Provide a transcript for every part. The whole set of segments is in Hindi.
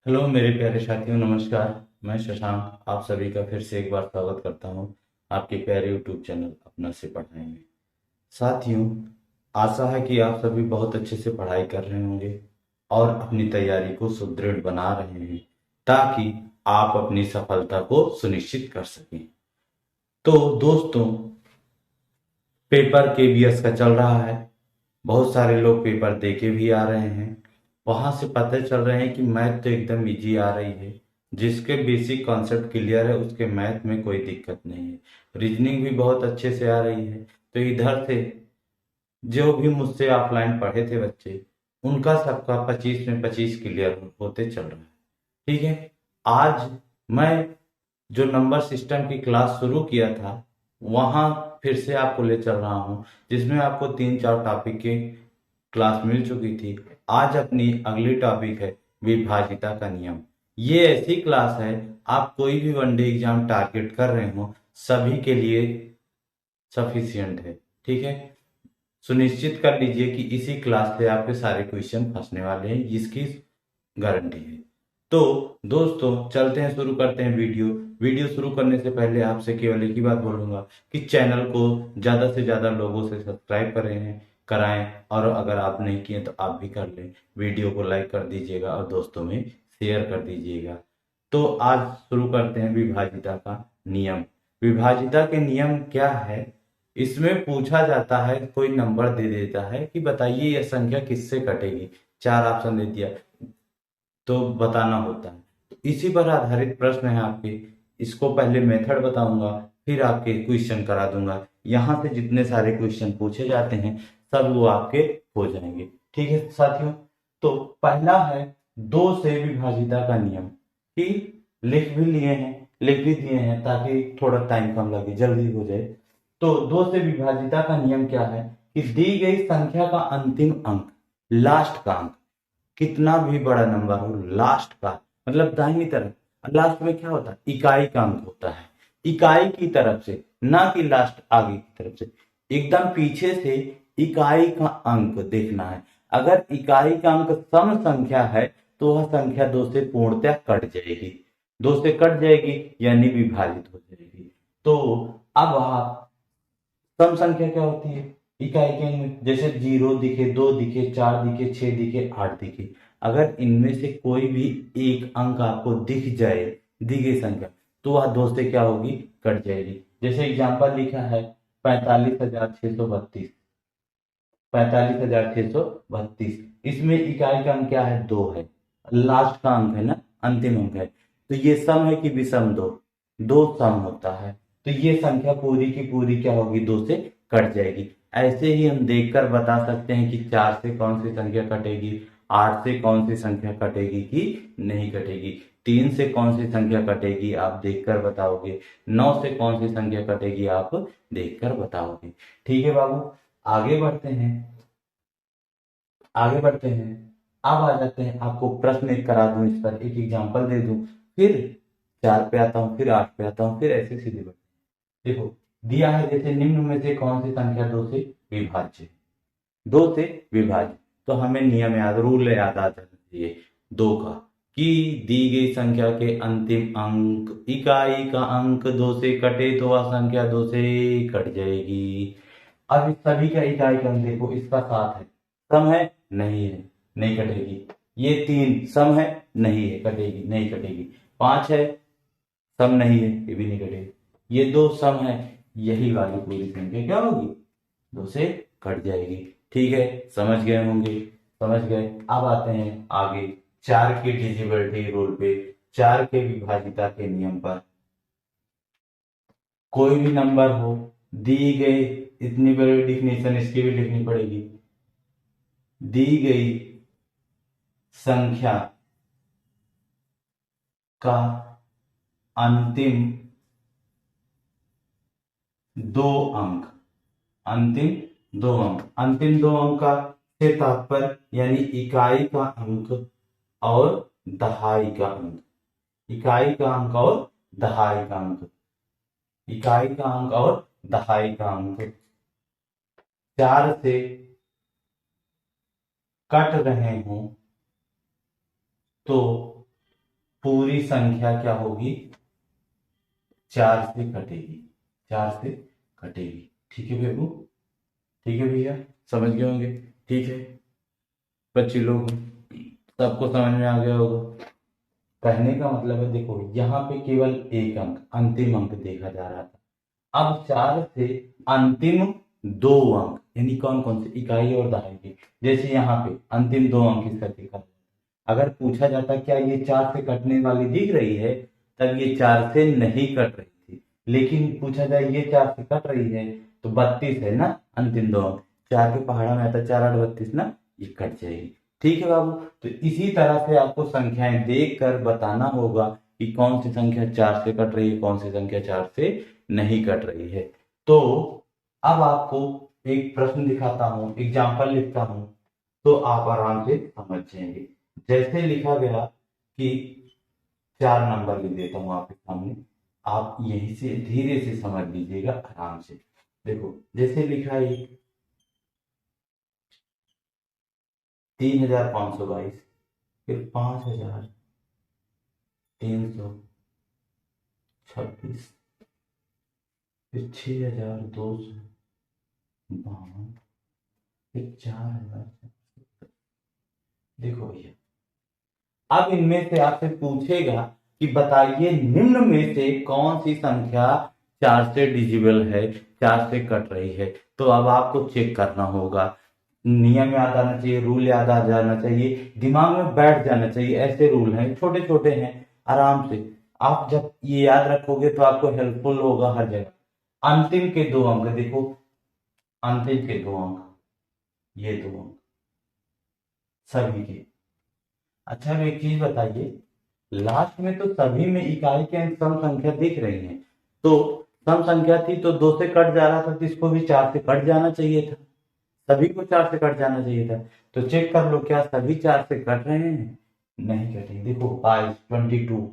हेलो मेरे प्यारे साथियों, नमस्कार। मैं शशांक आप सभी का फिर से एक बार स्वागत करता हूं आपके प्यारे यूट्यूब चैनल अपना से पढ़ाई में। साथियों, आशा है कि आप सभी बहुत अच्छे से पढ़ाई कर रहे होंगे और अपनी तैयारी को सुदृढ़ बना रहे हैं ताकि आप अपनी सफलता को सुनिश्चित कर सकें। तो दोस्तों, पेपर केबीएस का चल रहा है। बहुत सारे लोग पेपर दे के भी आ रहे हैं। वहां से पता चल रहे हैं कि मैथ तो एकदम इजी आ रही है। जिसके बेसिक कॉन्सेप्ट क्लियर है उसके मैथ में कोई दिक्कत नहीं है। रीजनिंग भी बहुत अच्छे से आ रही है। तो इधर से जो भी मुझसे ऑफलाइन पढ़े थे बच्चे, उनका सबका 25 में 25 क्लियर होते चल रहा है। ठीक है। आज मैं जो नंबर सिस्टम की क्लास शुरू किया था, वहां फिर से आपको ले चल रहा हूं, जिसमें आपको 3-4 टॉपिक की क्लास मिल चुकी थी। आज अपनी अगली टॉपिक है विभाजिता का नियम। ये ऐसी क्लास है, आप कोई भी वनडे एग्जाम टारगेट कर रहे हो सभी के लिए सफिशियंट है। ठीक है। सुनिश्चित कर लीजिए कि इसी क्लास से आपके सारे क्वेश्चन फंसने वाले हैं, जिसकी गारंटी है। तो दोस्तों, चलते हैं, शुरू करते हैं वीडियो। वीडियो शुरू करने से पहले आपसे केवल एक ही बात बोलूंगा कि चैनल को ज्यादा से ज्यादा लोगों से सब्सक्राइब करें हैं कराएं, और अगर आप नहीं किए तो आप भी कर लें। वीडियो को लाइक कर दीजिएगा और दोस्तों में शेयर कर दीजिएगा। तो आज शुरू करते हैं विभाजिता का नियम। विभाजिता के नियम क्या है? इसमें पूछा जाता है, कोई नंबर दे देता है कि बताइए यह संख्या किससे कटेगी। 4 ऑप्शन दे दिया तो बताना होता है। तो इसी पर आधारित प्रश्न है आपके। इसको पहले मेथड बताऊंगा, फिर आपके क्वेश्चन करा दूंगा। यहाँ से जितने सारे क्वेश्चन पूछे जाते हैं सब वो आपके हो जाएंगे। ठीक है साथियों। तो पहला है 2 से विभाजिता का नियम। कि लिख भी लिए हैं, लिख भी दिए हैं ताकि थोड़ा टाइम कम लगे, जल्दी हो जाए। तो 2 से विभाजिता का नियम क्या है कि दी गई संख्या का अंतिम अंक, लास्ट का अंक, कितना भी बड़ा नंबर हो, लास्ट का मतलब दाहिनी तरफ, लास्ट में क्या होता है, इकाई का अंक होता है। इकाई की तरफ से, ना कि लास्ट आगे की तरफ से, एकदम पीछे से इकाई का अंक देखना है। अगर इकाई का अंक सम संख्या है तो वह संख्या 2 से पूर्णतः कट जाएगी। 2 से कट जाएगी यानी विभाजित हो जाएगी। तो अब आप, सम संख्या क्या होती है? इकाई के अंक में जैसे 0 दिखे, 2 दिखे, 4 दिखे, 6 दिखे, 8 दिखे, अगर इनमें से कोई भी एक अंक आपको दिख जाए, दी गई संख्या, तो वह 2 से क्या होगी, कट जाएगी। जैसे एग्जाम्पल लिखा है 45,632, 45,632, इसमें इकाई का अंक क्या है, 2 है। लास्ट का अंक है ना, अंतिम अंक है। तो ये सम है कि विषम? दो, दो सम होता है। तो ये संख्या पूरी की पूरी क्या होगी, 2 से कट जाएगी। ऐसे ही हम देखकर बता सकते हैं कि 4 से कौन सी संख्या कटेगी, 8 से कौन सी संख्या कटेगी कि नहीं कटेगी, 3 से कौन सी संख्या कटेगी आप देखकर बताओगे, 9 से कौन सी संख्या कटेगी आप देखकर बताओगे। ठीक है बाबू, आगे बढ़ते हैं। आगे बढ़ते हैं। अब आ जाते हैं, आपको प्रश्न एक करा दूं, इस पर एक एग्जांपल दे दूं, फिर 4 पे आता हूं, फिर 8 पे आता हूं, फिर ऐसे सीधे बढ़ते हैं। देखो, दिया है जैसे निम्न में से कौन सी संख्या 2 से विभाज्य है? 2 से विभाज्य। तो हमें नियम याद, रूल याद आ जाना चाहिए 2 का, कि दी गई संख्या के अंतिम अंक, इकाई का अंक 2 से कटे तो वह संख्या 2 से कट जाएगी। अब इस सभी का इकाई का अंक देखो, इसका 7 है, सम है, नहीं है, नहीं कटेगी। ये 3 सम है, नहीं है, कटेगी, नहीं कटेगी। 5 है, सम नहीं है, ये भी नहीं कटेगी। ये 2 सम है, यही वाली पूरी संख्या क्या होगी, 2 से कट जाएगी। ठीक है, समझ गए होंगे, समझ गए। अब आते हैं आगे 4 की डिजिबिलिटी रूल पे, 4 के विभाजिता के नियम पर। कोई भी नंबर हो, दी गई, इतनी बड़ी डिफिनेशन इसकी भी लिखनी पड़ेगी, दी गई संख्या का अंतिम 2 अंक, अंतिम 2 अंक, अंतिम 2 अंक का से तात्पर्य यानी इकाई का अंक और दहाई का अंक, इकाई का अंक और दहाई का अंक, इकाई का अंक और दहाई का अंक 4 से कट रहे हों तो पूरी संख्या क्या होगी, 4 से कटेगी, 4 से कटेगी। ठीक है बेबू, ठीक है भैया, समझ गए होंगे। ठीक है बच्चे लोग, सबको समझ में आ गया होगा। कहने का मतलब है देखो, यहाँ पे केवल एक अंक, अंतिम अंक देखा जा रहा था। अब 4 से अंतिम 2 अंक, यानी कौन कौन से, इकाई और दहाई के। जैसे यहाँ पे अंतिम 2 अंक इसका देखा, अगर पूछा जाता क्या ये 4 से कटने वाली दिख रही है, तब ये 4 से नहीं कट रही थी। लेकिन पूछा जाए ये 4 से कट रही है तो 32 है ना अंतिम 2 अंक, 4 के पहाड़ा में आता 4 8 32 ना, ये कट जाएगी। ठीक है बाबू, तो इसी तरह से आपको संख्याएं देख कर बताना होगा कि कौन सी संख्या 4 से कट रही है, कौन सी संख्या 4 से नहीं कट रही है। तो अब आपको एक प्रश्न दिखाता हूं, एग्जाम्पल लिखता हूं, तो आप आराम से समझ जाएंगे। जैसे लिखा गया कि 4 नंबर लिख देता हूं आपके सामने, आप यहीं से धीरे से समझ लीजिएगा आराम से। देखो जैसे लिखा है 3522, फिर 5326, फिर 6252, फिर 4000। देखो भैया, अब इनमें से आपसे पूछेगा कि बताइए निम्न में से कौन सी संख्या 4 से डिजिबल है, 4 से कट रही है। तो अब आपको चेक करना होगा, नियम याद आना चाहिए, रूल याद आ जाना चाहिए, दिमाग में बैठ जाना चाहिए। ऐसे रूल हैं, छोटे छोटे हैं, आराम से आप जब ये याद रखोगे तो आपको हेल्पफुल होगा हर जगह। अंतिम के 2 अंक देखो, अंतिम के 2 अंक, ये 2 अंक सभी के। अच्छा अब एक चीज बताइए, लास्ट में तो सभी में इकाई के अंक सम संख्या दिख रही है, तो सम संख्या थी तो 2 से कट जा रहा था, तो इसको भी 4 से कट जाना चाहिए था, सभी को 4 से कट जाना चाहिए था। तो चेक कर लो क्या सभी 4 से कट रहे हैं, नहीं कटे। देखो 22,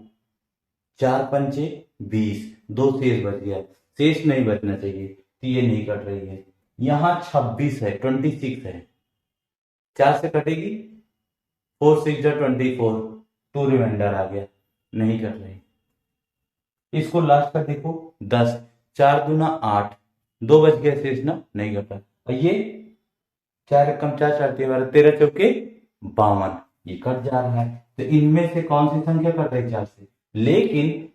4 पंचे 20, 2 शेष बच गया, शेष नहीं बचना चाहिए, तो ये नहीं कट रही है। यहाँ 26 है, 26 है, 4 से कटेगी, 4 6 24, 2 रिमाइंडर आ गया, नहीं कर रही। इसको लास्ट का देखो 10, 4 दूना 8, 2 बच गया शेष ना, नहीं कटा। और ये 4 कम 4 4 13, 13 चौके 52, ये कट जा रहा है। तो इनमें से कौन सी संख्या कट रही 4 से, लेकिन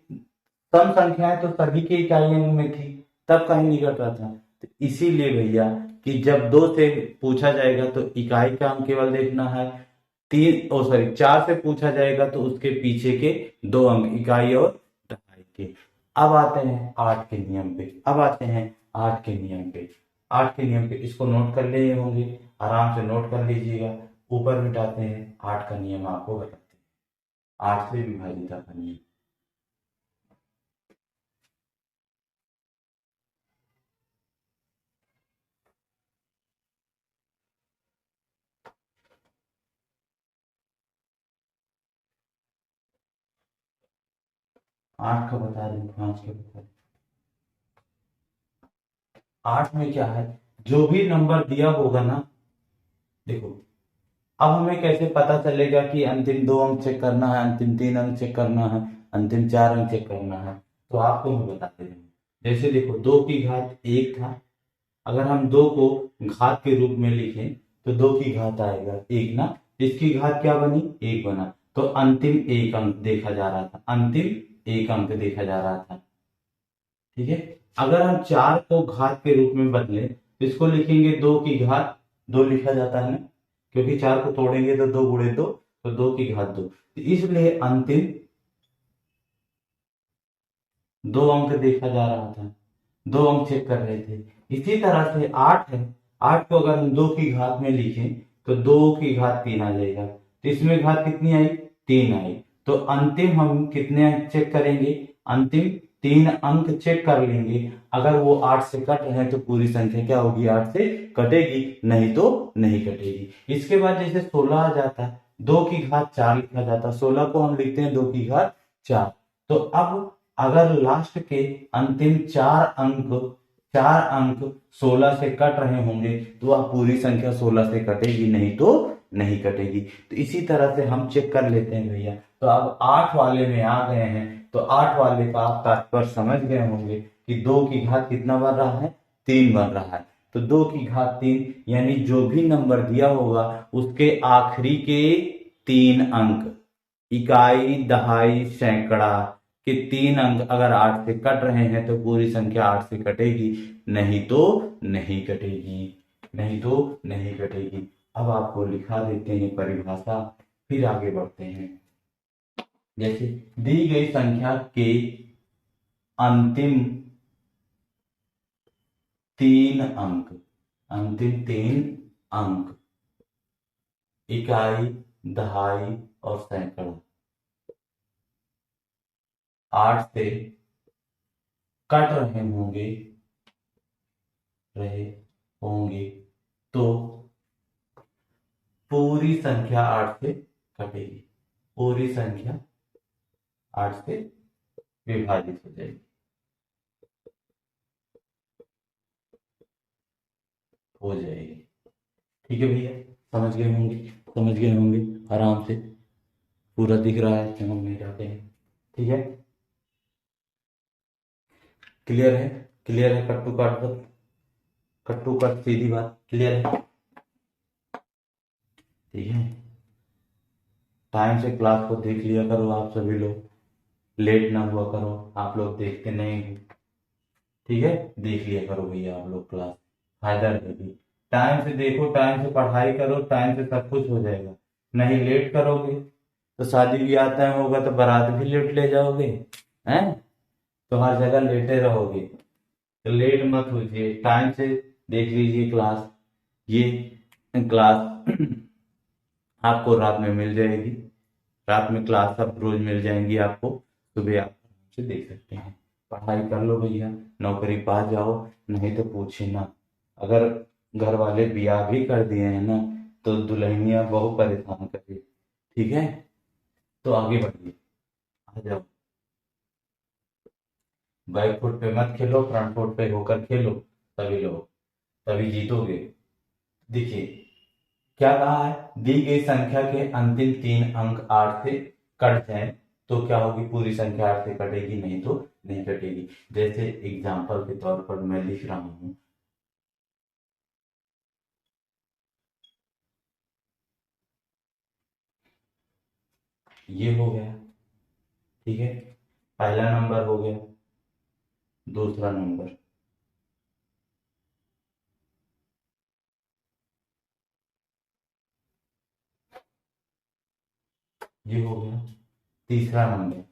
सम संख्याएं तो सभी के इकाई अंक में थी, तब कहीं नहीं कट रहा था। तो इसीलिए भैया कि जब 2 से पूछा जाएगा तो इकाई का अंक केवल देखना है, 4 से पूछा जाएगा तो उसके पीछे के 2 अंक इकाई और दहाई के। अब आते हैं 8 के नियम पे, अब आते हैं 8 के नियम पे। 8 के नियम पे इसको नोट कर लिए होंगे, आराम से नोट कर लीजिएगा। ऊपर मिटाते हैं, 8 का नियम आपको बताते हैं, 8 से विभाजिता का नियम। आठ का बता दें, 5 का बता दें। 8 में क्या है, जो भी नंबर दिया होगा ना, देखो अब हमें कैसे पता चलेगा कि अंतिम 2 अंक चेक करना है, अंतिम 3 अंक चेक करना है, अंतिम 4 अंक चेक करना है। तो आपको मैं बताते हैं, जैसे देखो 2 की घात 1 था, अगर हम 2 को घात के रूप में लिखें तो 2 की घात आएगा 1 ना, इसकी घात क्या बनी, 1 बना, तो अंतिम 1 अंक देखा जा रहा था, अंतिम 1 अंक देखा जा रहा था। ठीक है, अगर हम 4 को घात के रूप में बदले तो इसको लिखेंगे 2 की घात 2 लिखा जाता है ना, क्योंकि 4 को तोड़ेंगे तो 2 गुणे 2, तो 2 की घात 2, तो इसलिए अंतिम 2 अंक देखा जा रहा था, 2 अंक चेक कर रहे थे। इसी तरह से 8 है, 8 को अगर हम 2 की घात में लिखें तो 2 की घात 3 आ जाएगा, तो इसमें घात कितनी आई, 3 आई। तो अंतिम हम कितने अंक चेक करेंगे, अंतिम 3 अंक चेक कर लेंगे। अगर वो 8 से कट रहे हैं तो पूरी संख्या क्या होगी, 8 से कटेगी, नहीं तो नहीं कटेगी। इसके बाद जैसे 16 आ जाता, 2 की घात 4 लिखा जाता, 16 को हम लिखते हैं 2 की घात 4। तो अब अगर लास्ट के अंतिम 4 अंक 16 से कट रहे होंगे तो वह पूरी संख्या 16 से कटेगी, नहीं तो नहीं कटेगी। तो इसी तरह से हम चेक कर लेते हैं भैया। तो तो अब 8 वाले में आ गए हैं, तो 8 वाले का आप तात्पर्य समझ गए होंगे कि 2 की घात कितना बन रहा है, 3 बन रहा है। तो 2 की घात 3 यानी जो भी नंबर दिया होगा उसके आखिरी के 3 अंक, इकाई, दहाई, सैकड़ा के 3 अंक अगर 8 से कट रहे हैं तो पूरी संख्या 8 से कटेगी, नहीं तो नहीं कटेगी, नहीं तो नहीं कटेगी। अब आपको लिखा देते हैं परिभाषा, फिर आगे बढ़ते हैं। जैसे दी गई संख्या के अंतिम 3 अंक, अंतिम 3 अंक, इकाई, दहाई और सैकड़ा 8 से कट रहे होंगे तो पूरी संख्या 8 से कटेगी, पूरी संख्या 8 से विभाजित हो जाएगी, हो जाएगी। ठीक है भैया, समझ गए होंगे, समझ गए होंगे, आराम से पूरा दिख रहा है, समझ में जाते हैं। ठीक है, क्लियर है, क्लियर है, कट्टू कट सीधी बात, क्लियर है। ठीक है, टाइम से क्लास को देख लिया करो आप सभी लोग, लेट ना हुआ करो, आप लोग देखते नहीं हो। ठीक है, देख लिया करो भैया आप लोग, क्लास फायदा रहेगी। टाइम से देखो, टाइम से पढ़ाई करो, टाइम से सब कुछ हो जाएगा। नहीं लेट करोगे तो शादी ब्याह तय होगा तो बारात भी लेट ले जाओगे, हैं? तो हर जगह लेटे रहोगे। तो लेट मत होइए, टाइम से देख लीजिए क्लास। ये क्लास आपको रात में मिल जाएगी, रात में क्लास अब रोज मिल जाएंगी आपको, सुबह आप से देख सकते हैं। पढ़ाई कर लो भैया, नौकरी पा जाओ, नहीं तो पूछे ना। अगर घर वाले ब्याह भी कर दिए हैं ना तो दुल्हनिया बहुत परेशान करे। ठीक है, तो आगे बढ़िए, आ जाओ। बैक फुट पे मत खेलो, फ्रंट फुट पे होकर खेलो सभी लोग, तभी जीतोगे। देखिए क्या कहा है, दी गई संख्या के अंतिम 3 अंक 8 से कट जाए तो क्या होगी, पूरी संख्या 8 से कटेगी, नहीं तो नहीं कटेगी। जैसे एग्जांपल के तौर पर मैं लिख रहा हूं, ये हो गया। ठीक है, पहला नंबर हो गया, दूसरा नंबर, ये हो गया, तीसरा नंबर,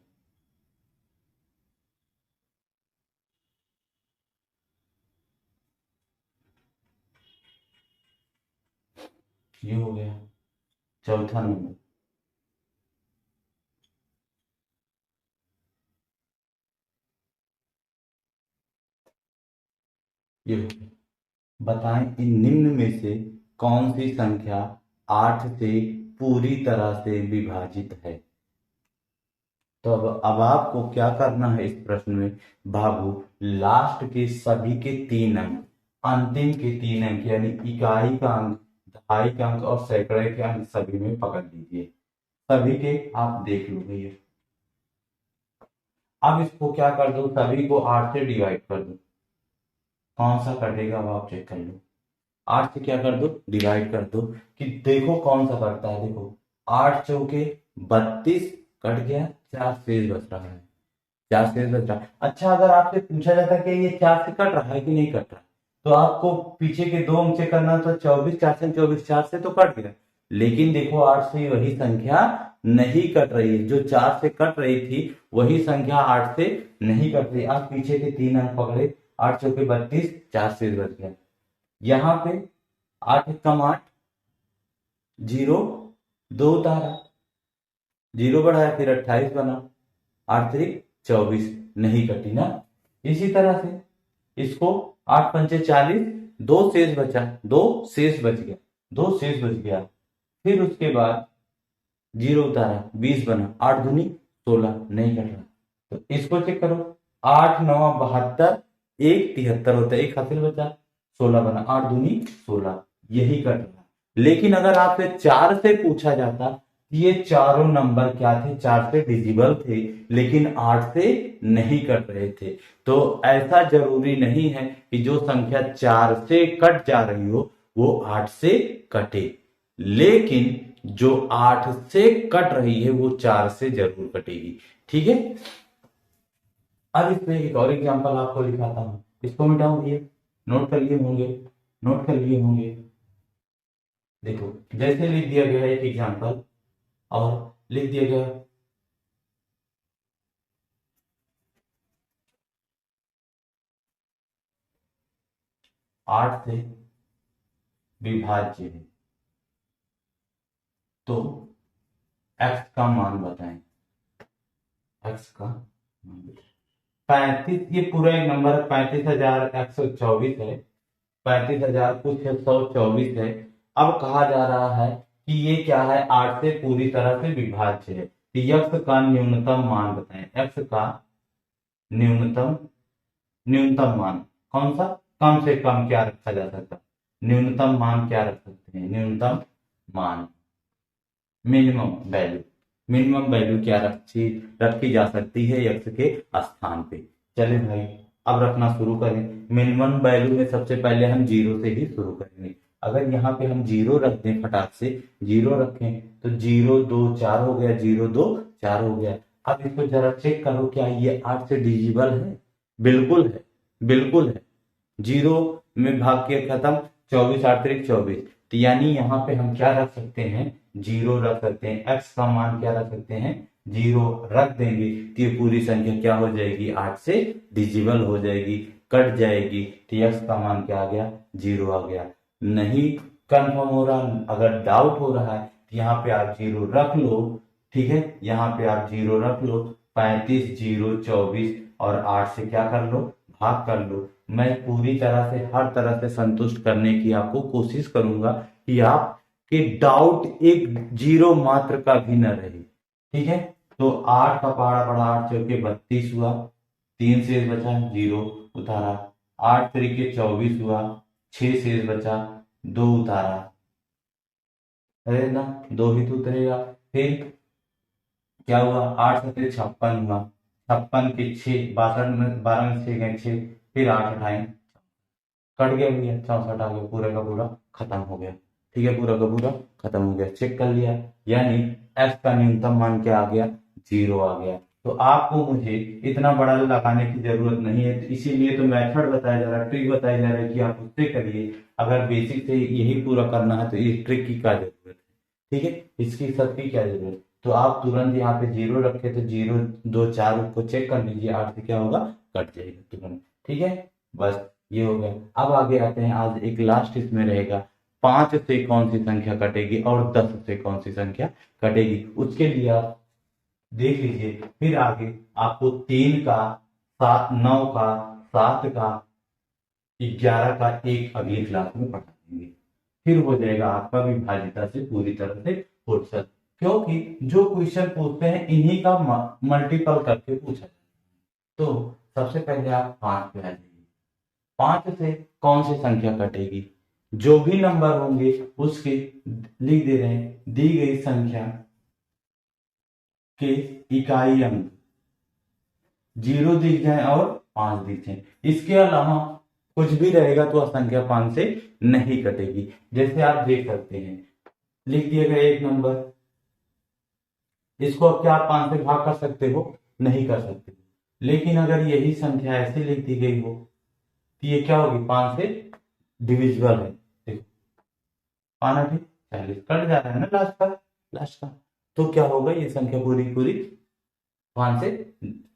ये हो गया, चौथा नंबर, ये हो गया। बताएं इन निम्न में से कौन सी संख्या 8 से पूरी तरह से विभाजित है। तो अब आपको क्या करना है इस प्रश्न में, बाबू लास्ट के सभी के 3 अंक, अंतिम के 3 अंक यानी इकाई का अंक, दहाई का अंक और सैकड़े के अंक सभी में पकड़ लीजिए, सभी के आप देख लो भैया। अब इसको क्या कर दो, सभी को 8 से डिवाइड कर दो, कौन सा कटेगा अब आप चेक कर लो। 8 से क्या कर दो, डिवाइड कर दो, कि देखो कौन सा कटता है। देखो 8 चौके 32 कट गया, 4 शेष बच रहा है, 4 शेष बच रहा है। अच्छा अगर आपसे पूछा जाता कि ये 4 से कट रहा है कि नहीं कट रहा, तो आपको पीछे के 2 अंक से करना, तो 24, 4 से 24, 4 से तो कट गया, लेकिन देखो 8 से वही संख्या नहीं कट रही है, जो 4 से कट रही थी वही संख्या 8 से नहीं कट रही। आप पीछे के 3 अंक पकड़े, 8 चौके 32, 4 शेष बच गया। यहाँ पे 8 कम 8, 0, 2 उतारा, 0 बढ़ाया, फिर 28 बना, 8 3 24, नहीं कटी ना। इसी तरह से इसको 8 पंचे 40, 2 शेष बचा, 2 शेष बच गया, 2 शेष बच गया, फिर उसके बाद 0 उतारा, 20 बना, 8 दूनी 16, नहीं कट रहा। तो इसको चेक करो, 8 9 72, 1 73 होता है, एक हासिल बचा, 16 बना, 8 दूनी 16, यही कट रहा। लेकिन अगर आपसे 4 से पूछा जाता ये चारों नंबर क्या थे, 4 से डिजिबल थे, लेकिन 8 से नहीं कट रहे थे। तो ऐसा जरूरी नहीं है कि जो संख्या 4 से कट जा रही हो वो 8 से कटे, लेकिन जो 8 से कट रही है वो 4 से जरूर कटेगी। ठीक है, अब इसमें एक और एग्जांपल आपको दिखाता हूं, इसको मिटाऊं, ये नोट कर लिए होंगे, नोट कर लिए होंगे। देखो, जैसे लिख दिया गया है एक एग्जांपल, और लिख दिया गया 8 से विभाज्य है, तो x का मान बताएं, x का मान बताएं। 35, ये पूरा एक नंबर है, 35,124 है, 35,000 कुछ 124 है। अब कहा जा रहा है कि ये क्या है, 8 से पूरी तरह से विभाज्य है, तो x का न्यूनतम मान बताएं, x का न्यूनतम न्यूनतम मान कौन सा, कम से कम क्या रखा जा सकता है, न्यूनतम मान क्या रख सकते हैं, न्यूनतम मान, मिनिमम वैल्यू, मिनिमम वैल्यू क्या रखी रखी जा सकती है x के स्थान पे। चले भाई, अब रखना शुरू करें। मिनिमम वैल्यू में सबसे पहले हम 0 से ही शुरू करेंगे। अगर यहाँ पे हम 0 रख दें, फटाक से 0 रखें, तो 0 2 4 हो गया, 0 2 4 हो गया। अब इसको जरा चेक करो, क्या ये 8 से डिजिबल है? बिल्कुल है, बिल्कुल है। 0 में भाग के खत्म, 24 8 3 24, तो यानी यहाँ पे हम क्या रख सकते हैं, 0 रख सकते हैं। x का मान क्या रख सकते हैं, 0 रख देंगे, तो ये पूरी संख्या क्या हो जाएगी, 8 से डिजिबल हो जाएगी, कट जाएगी, तो x का मान क्या आ गया, 0 आ गया। नहीं कंफर्म हो रहा, अगर डाउट हो रहा है, तो यहाँ पे आप 0 रख लो। ठीक है, यहाँ पे आप 0 रख लो, 35 0 24 और 8 से क्या कर लो, भाग कर लो। मैं पूरी तरह से हर तरह से संतुष्ट करने की आपको कोशिश करूंगा कि आपके डाउट एक जीरो मात्र का भी न रहे। ठीक है, तो 8 का पहाड़ा बढ़ा, 8 चौके 32 हुआ, 3 शेष बचा, 0 उतारा, 8 तरीके 24 हुआ, 6 शेष बचा, 2 उतारा, अरे ना 2 ही तो उतरेगा। फिर क्या हुआ, 8 सत्ते 56 हुआ, 56 के 6 62 में 12 में 6 गए 6, फिर 8 उठाए, कट गया भैया, 64 आ गया, पूरा का पूरा खत्म हो गया। ठीक है, पूरा का पूरा खत्म हो गया, चेक कर लिया, यानी x का न्यूनतम मान क्या आ गया, 0 आ गया। तो आपको मुझे इतना बड़ा लगाने की जरूरत नहीं है, तो इसीलिए तो मेथड बताया जा रहा है, ट्रिक बताया जा रहा है कि आप उससे करिए। अगर बेसिक से यही पूरा करना है तो इस ट्रिक की क्या जरूरत है, ठीक है, इसकी सबकी क्या जरूरत है। तो आप तुरंत यहाँ पे 0 रखे, तो 0 2 4 को चेक कर लीजिए, 8 से क्या होगा, कट जाएगा तुरंत। ठीक है, बस ये हो गया। अब आगे आते हैं, आज एक लास्ट इसमें रहेगा, 5 से कौन सी संख्या कटेगी और 10 से कौन सी संख्या कटेगी, उसके लिए आप देख लीजिए। फिर आगे आपको 3 का 7 9 का 7 का 11 का एक अगली क्लास में पढ़ा देंगे, फिर हो जाएगा आपका विभाजिता से पूरी तरह से फुर्सत। क्योंकि जो क्वेश्चन पूछते हैं इन्हीं का मल्टीपल करके पूछा जाता है। तो सबसे पहले आप 5 पे आ जाइए, 5 से कौन सी संख्या कटेगी, जो भी नंबर होंगे उसके लिख दे रहे हैं, दी गई संख्या के इकाई अंक 0 दिख जाए और 5 दिख जाए, इसके अलावा कुछ भी रहेगा तो संख्या 5 से नहीं कटेगी। जैसे आप देख सकते हैं, लिख दिया गया एक नंबर, इसको अब क्या आप 5 से भाग कर सकते हो, नहीं कर सकते, लेकिन अगर यही संख्या ऐसे लिख दी गई हो तो ये क्या होगी, 5 से डिविजिबल है। देखो 5 8 40 कट जा रहा है ना, लास्ट का, तो क्या होगा, ये संख्या पूरी पूरी 5 से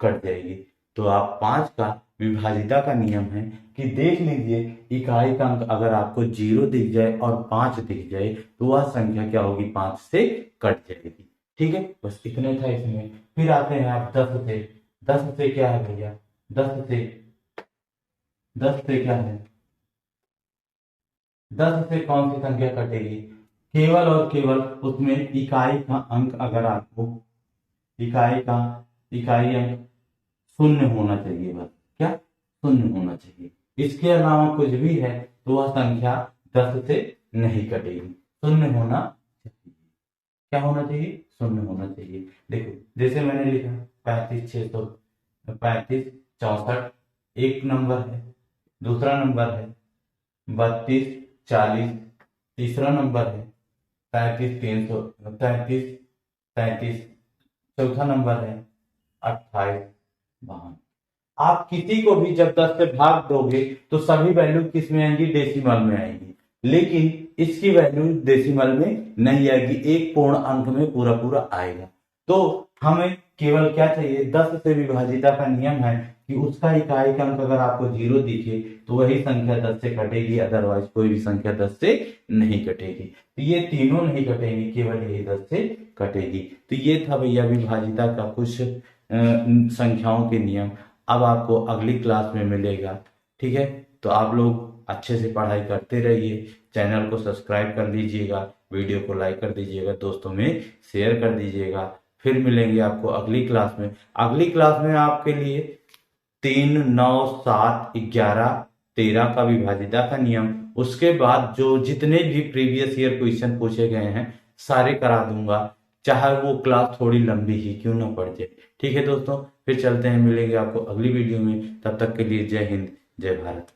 कट जाएगी। तो आप 5 का विभाजिता का नियम है कि देख लीजिए, इकाई का अंक अगर आपको 0 दिख जाए और 5 दिख जाए तो वह संख्या क्या होगी, 5 से कट जाएगी। ठीक है, बस इतने था इसमें। फिर आते हैं आप 10 से, 10 से क्या है भैया, 10 से 10 से क्या है, 10 से कौन सी संख्या कटेगी, केवल और केवल उसमें इकाई का अंक, अगर आपको इकाई का इकाई अंक 0 होना चाहिए, बस क्या 0 होना चाहिए, इसके अलावा कुछ भी है तो वह संख्या 10 से नहीं कटेगी, 0 होना चाहिए। क्या होना चाहिए, शून्य होना चाहिए। देखो जैसे मैंने लिखा 35 635 64, एक नंबर है, दूसरा नंबर है 32 40, तीसरा नंबर है 35 300 35 चौथा नंबर है 28 52। आप किसी को भी जब 10 से भाग दोगे तो सभी वैल्यू किस में आएंगी, डेसिमल में आएंगी, लेकिन इसकी वैल्यू डेसिमल में नहीं आएगी, एक पूर्ण अंक में पूरा पूरा आएगा। तो हमें केवल क्या चाहिए, 10 से विभाजिता का नियम है कि उसका इकाई का अंक अगर आपको 0 दिखे तो वही संख्या 10 से कटेगी, अदरवाइज कोई भी संख्या 10 से नहीं कटेगी। तो ये तीनों नहीं कटेंगी, केवल यही 10 से कटेगी। तो ये था भैया विभाजिता का कुछ संख्याओं के नियम। अब आपको अगली क्लास में मिलेगा, ठीक है। तो आप लोग अच्छे से पढ़ाई करते रहिए, चैनल को सब्सक्राइब कर लीजिएगा, वीडियो को लाइक कर दीजिएगा, दोस्तों में शेयर कर दीजिएगा। फिर मिलेंगे आपको अगली क्लास में। अगली क्लास में आपके लिए 3 9 7 11 13 का विभाजिता का नियम, उसके बाद जो जितने भी प्रीवियस ईयर क्वेश्चन पूछे गए हैं सारे करा दूंगा, चाहे वो क्लास थोड़ी लंबी ही क्यों ना पड़ जाए। ठीक है दोस्तों, फिर चलते हैं, मिलेंगे आपको अगली वीडियो में। तब तक के लिए जय हिंद, जय भारत।